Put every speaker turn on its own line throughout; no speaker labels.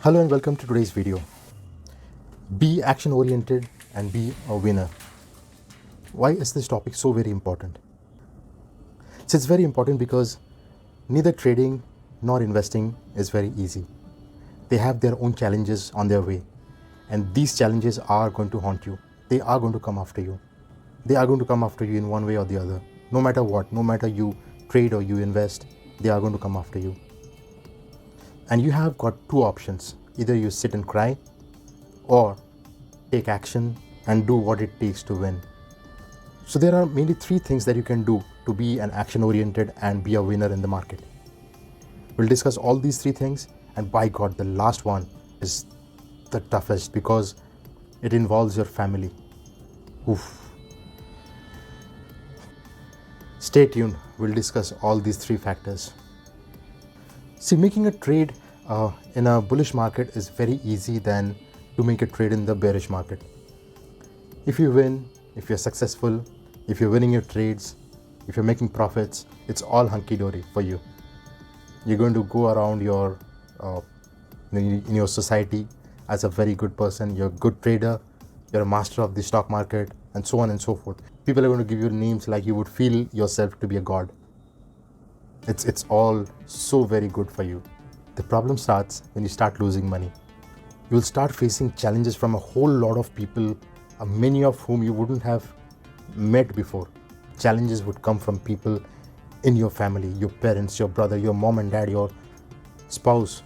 Hello and welcome to today's video. Be action oriented and be a winner. Why is this topic so very important? So it's very important because neither trading nor investing is very easy. They have their own challenges on their way, and these challenges are going to haunt you. They are going to come after you. They are going to come after you in one way or the other. No matter what, no matter you trade or you invest, they are going to come after you. And you have got two options. Either you sit and cry or take action and do what it takes to win. So there are mainly three things that you can do to be an action oriented and be a winner in the market. We'll discuss all these three things, and by God, the last one is the toughest because it involves your family. Oof. Stay tuned, we'll discuss all these three factors. See, making a trade in a bullish market is very easy than to make a trade in the bearish market. If you win, if you're successful, if you're winning your trades, if you're making profits, it's all hunky-dory for you. You're going to go around in your society as a very good person. You're a good trader, you're a master of the stock market, and so on and so forth. People are going to give you names like you would feel yourself to be a god. It's all so very good for you. The problem starts when you start losing money. You will start facing challenges from a whole lot of people, many of whom you wouldn't have met before. Challenges would come from people in your family, your parents, your brother, your mom and dad, your spouse,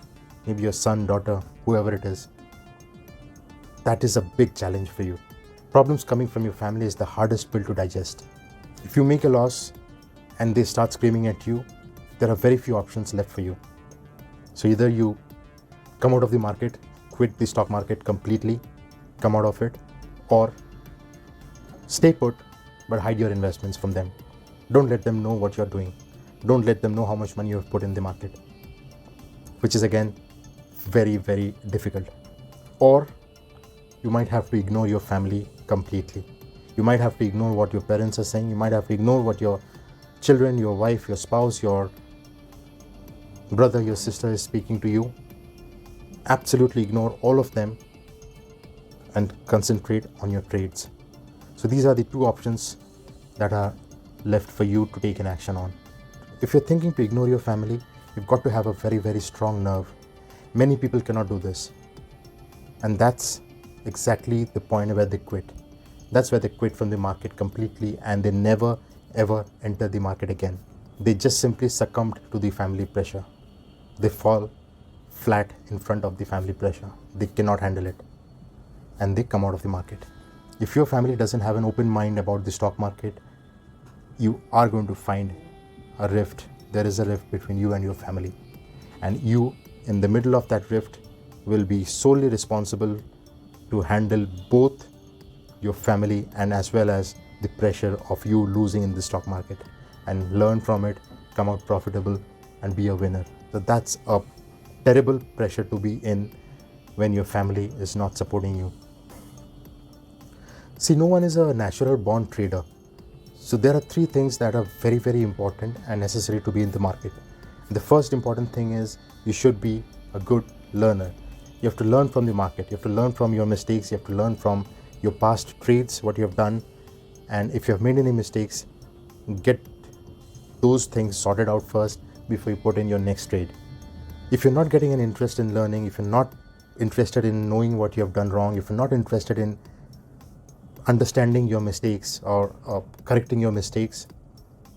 maybe your son, daughter, whoever it is. That is a big challenge for you. Problems coming from your family is the hardest pill to digest. If you make a loss and they start screaming at you, there are very few options left for you. So either you come out of the market, quit the stock market completely, come out of it, or stay put but hide your investments from them. Don't let them know what you're doing. Don't let them know how much money you have put in the market, which is again very, very difficult. Or you might have to ignore your family completely. You might have to ignore what your parents are saying. You might have to ignore what your children, your wife, your spouse, your brother, your sister is speaking to you. Absolutely ignore all of them and concentrate on your trades. So these are the two options that are left for you to take an action on. If you're thinking to ignore your family, you've got to have a very, very strong nerve. Many people cannot do this. And that's exactly the point where they quit. That's where they quit from the market completely, and they never ever enter the market again. They just simply succumbed to the family pressure. They fall flat in front of the family pressure. They cannot handle it, and they come out of the market. If your family doesn't have an open mind about the stock market, you are going to find a rift. There is a rift between you and your family, and you, in the middle of that rift, will be solely responsible to handle both your family and as well as the pressure of you losing in the stock market, and learn from it, come out profitable, and be a winner. So that's a terrible pressure to be in when your family is not supporting you. See, no one is a natural born trader. So there are three things that are very, very important and necessary to be in the market. The first important thing is you should be a good learner. You have to learn from the market. You have to learn from your mistakes. You have to learn from your past trades, what you have done. And if you have made any mistakes, get those things sorted out first before you put in your next trade. If you're not getting an interest in learning, if you're not interested in knowing what you have done wrong, if you're not interested in understanding your mistakes or correcting your mistakes,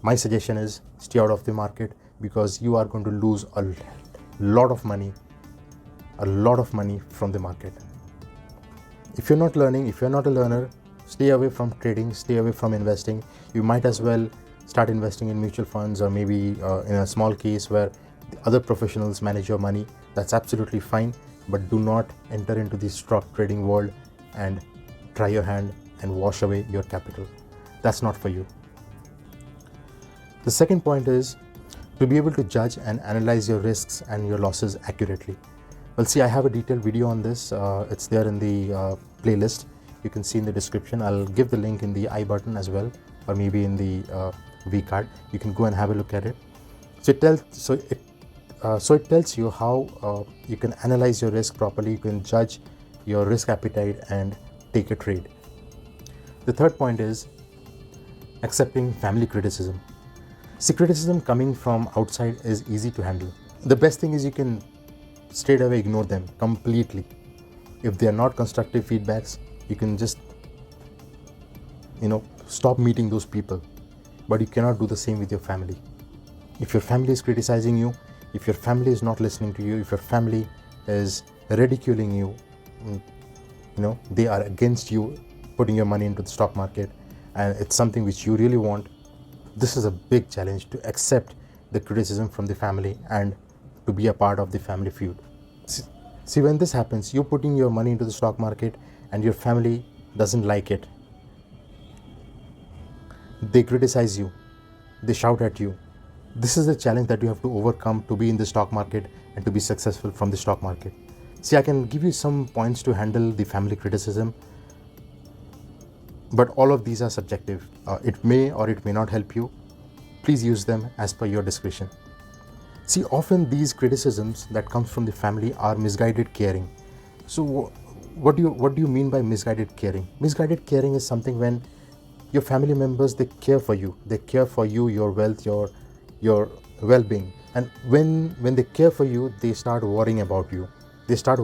my suggestion is stay out of the market, because you are going to lose a lot of money from the market. If you're not learning, if you're not a learner, stay away from trading, stay away from investing. You might as well start investing in mutual funds, or maybe in a small case where the other professionals manage your money. That's absolutely fine, but do not enter into the stock trading world and try your hand and wash away your capital. That's not for you. The second point is to be able to judge and analyze your risks and your losses accurately. Well, see, I have a detailed video on this. It's there in the playlist. You can see in the description. I'll give the link in the I button as well, or maybe in the V card. You can go and have a look at it. So it So it tells you how you can analyze your risk properly, you can judge your risk appetite and take a trade. The third point is accepting family criticism. See, criticism coming from outside is easy to handle. The best thing is you can straight away ignore them completely. If they are not constructive feedbacks, you can just, stop meeting those people. But you cannot do the same with your family. If your family is criticizing you, if your family is not listening to you, if your family is ridiculing you, they are against you putting your money into the stock market, and it's something which you really want, this is a big challenge to accept the criticism from the family and to be a part of the family feud. See, when this happens, you're putting your money into the stock market and your family doesn't like it. They criticize you, they shout at you. This is the challenge that you have to overcome to be in the stock market and to be successful from the stock market. See, I can give you some points to handle the family criticism, but all of these are subjective. It may or it may not help you. Please use them as per your discretion. See, often these criticisms that comes from the family are misguided caring. So what do you mean by misguided caring? Misguided caring is something when your family members, they care for you. They care for you, your wealth, your well-being. And when they care for you, they start worrying about you. They start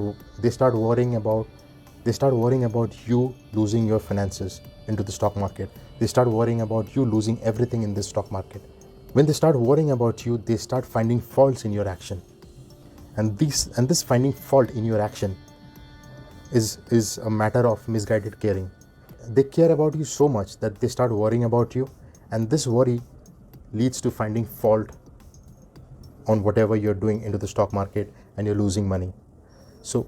worrying about you losing your finances into the stock market. They start worrying about you losing everything in the stock market. When they start worrying about you, they start finding faults in your action. And this finding fault in your action is a matter of misguided caring. They care about you so much that they start worrying about you, and this worry leads to finding fault on whatever you're doing into the stock market, and you're losing money. So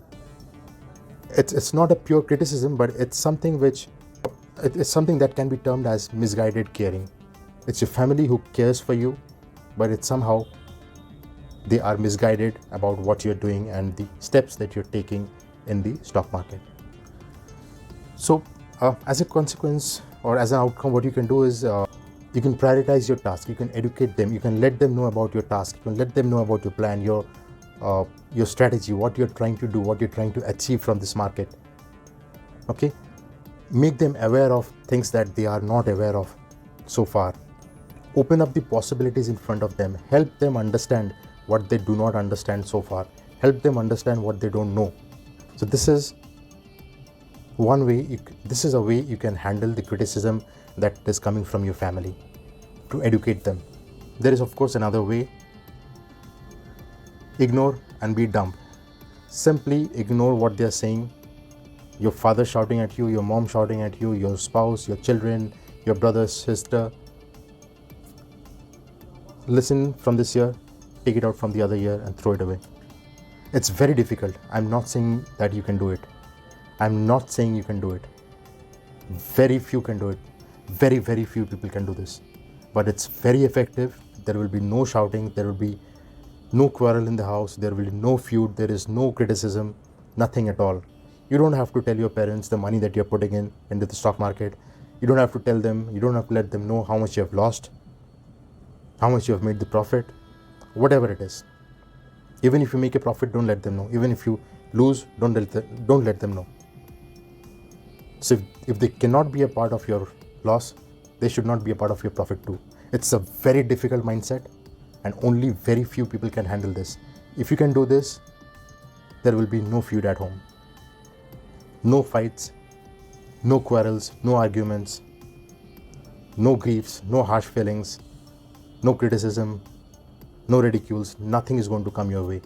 it's not a pure criticism, but it's something that can be termed as misguided caring. It's your family who cares for you, but it's somehow they are misguided about what you're doing and the steps that you're taking in the stock market. So as a consequence or as an outcome, what you can do is you can prioritize your task, you can educate them, you can let them know about your task, you can let them know about your plan, your strategy, what you're trying to do, what you're trying to achieve from this market. Okay? Make them aware of things that they are not aware of so far. Open up the possibilities in front of them. Help them understand what they do not understand so far. Help them understand what they don't know. So this is one way, this is a way you can handle the criticism that is coming from your family, to educate them. There is of course another way. Ignore and be dumb. Simply ignore what they are saying. Your father shouting at you, your mom shouting at you, your spouse, your children, your brother, sister. Listen from this ear, take it out from the other ear and throw it away. It's very difficult. I'm not saying that you can do it. I'm not saying you can do it. Very few can do it. Very, very few people can do this. But it's very effective. There will be no shouting. There will be no quarrel in the house. There will be no feud. There is no criticism. Nothing at all. You don't have to tell your parents the money that you're putting into the stock market. You don't have to tell them. You don't have to let them know how much you have lost, how much you have made the profit, whatever it is. Even if you make a profit, don't let them know. Even if you lose, don't let them know. So if they cannot be a part of your loss, they should not be a part of your profit too. It's a very difficult mindset, and only very few people can handle this. If you can do this, there will be no feud at home. No fights, no quarrels, no arguments, no griefs, no harsh feelings, no criticism, no ridicules. Nothing is going to come your way.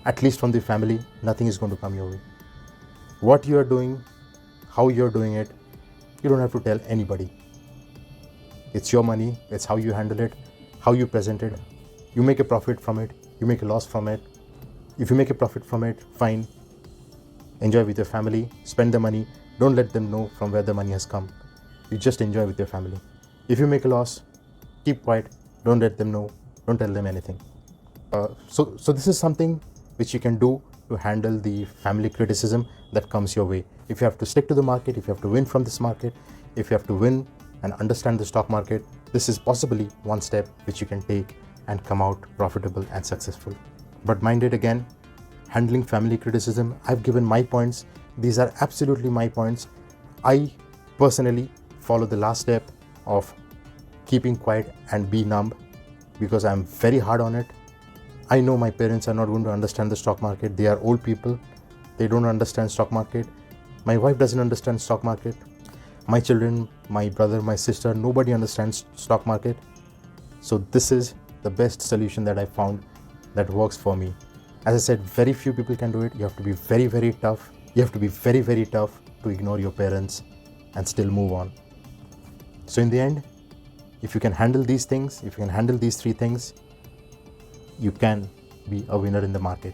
At least from the family, nothing is going to come your way. What you are doing, how you're doing it, you don't have to tell anybody. It's your money, it's how you handle it, how you present it. You make a profit from it, you make a loss from it. If you make a profit from it, fine. Enjoy with your family, spend the money. Don't let them know from where the money has come. You just enjoy with your family. If you make a loss, keep quiet, don't let them know, don't tell them anything. So this is something which you can do to handle the family criticism that comes your way. If you have to stick to the market, if you have to win from this market, if you have to win and understand the stock market, this is possibly one step which you can take and come out profitable and successful. But mind it again, handling family criticism, I've given my points. These are absolutely my points. I personally follow the last step of keeping quiet and be numb because I'm very hard on it. I know my parents are not going to understand the stock market. They are old people. They don't understand stock market. My wife doesn't understand stock market. My children, my brother, my sister, nobody understands stock market. So this is the best solution that I found that works for me. As I said, very few people can do it. You have to be very, very tough. You have to be very, very tough to ignore your parents and still move on. So in the end, if you can handle these things, if you can handle these three things, you can be a winner in the market.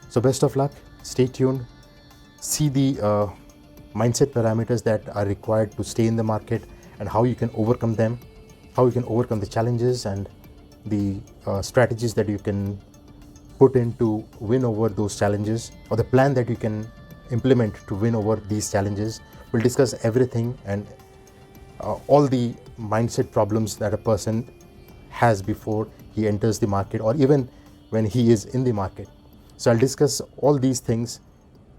So best of luck. Stay tuned. See the mindset parameters that are required to stay in the market and how you can overcome them, how you can overcome the challenges and the strategies that you can put in to win over those challenges, or the plan that you can implement to win over these challenges. We'll discuss everything and all the mindset problems that a person has before he enters the market or even when he is in the market. So I'll discuss all these things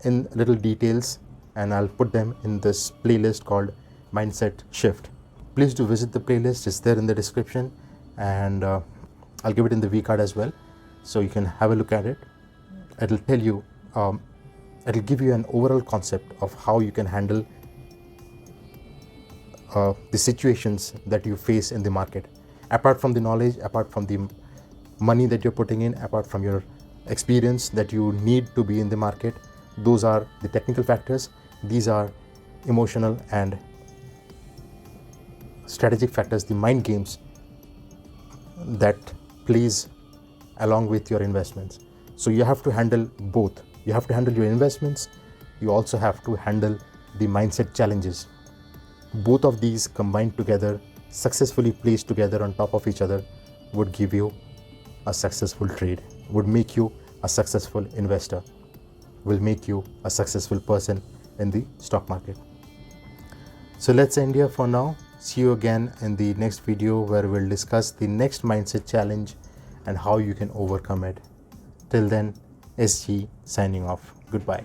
in little details and I'll put them in this playlist called Mindset Shift. Please do visit the playlist. It's there in the description and I'll give it in the V card as well, so you can have a look at it. It'll tell you, it'll give you an overall concept of how you can handle the situations that you face in the market. Apart from the knowledge, apart from the money that you're putting in, apart from your experience that you need to be in the market, those are the technical factors. These are emotional and strategic factors, the mind games that plays along with your investments. So you have to handle both. You have to handle your investments. You also have to handle the mindset challenges. Both of these combined together, successfully placed together on top of each other, would give you a successful trade, would make you a successful investor, will make you a successful person in the stock market. So let's end here for now. See you again in the next video where we'll discuss the next mindset challenge and how you can overcome it. Till then, SG signing off. Goodbye.